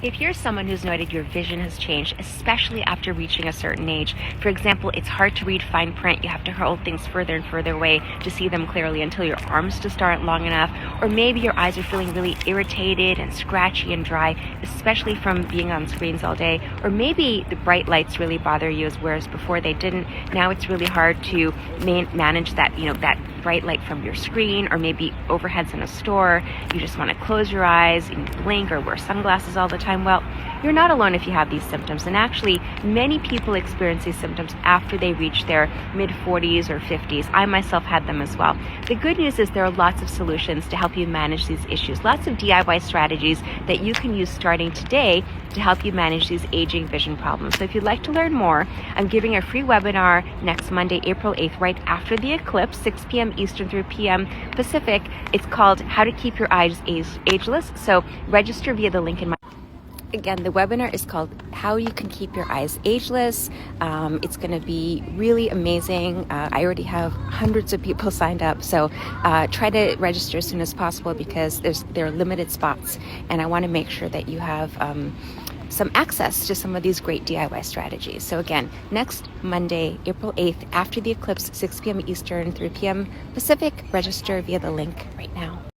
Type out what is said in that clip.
If you're someone who's noted your vision has changed, especially after reaching a certain age, for example, it's hard to read fine print, you have to hold things further and further away to see them clearly until your arms just aren't long enough, or maybe your eyes are feeling really irritated and scratchy and dry, especially from being on screens all day, or maybe the bright lights really bother you, whereas before they didn't. Now it's really hard to manage that, that bright light from your screen, or maybe overheads in a store. You just want to close your eyes and blink or wear sunglasses all the time. Well, you're not alone if you have these symptoms, and actually many people experience these symptoms after they reach their mid-40s or 50s. I myself had them as well. The good news is there are lots of solutions to help you manage these issues, lots of DIY strategies that you can use starting today to help you manage these aging vision problems. So if you'd like to learn more, I'm giving a free webinar next Monday, April 8th, right after the eclipse, 6 p.m. Eastern through PM Pacific. It's called How to Keep Your Eyes Ageless. So register via the link in my... Again, the webinar is called How You Can Keep Your Eyes Ageless. It's going to be really amazing. I already have hundreds of people signed up, so try to register as soon as possible because there are limited spots, and I want to make sure that you have some access to some of these great DIY strategies. So again, next Monday, April 8th, after the eclipse, 6 p.m. Eastern, 3 p.m. Pacific, register via the link right now.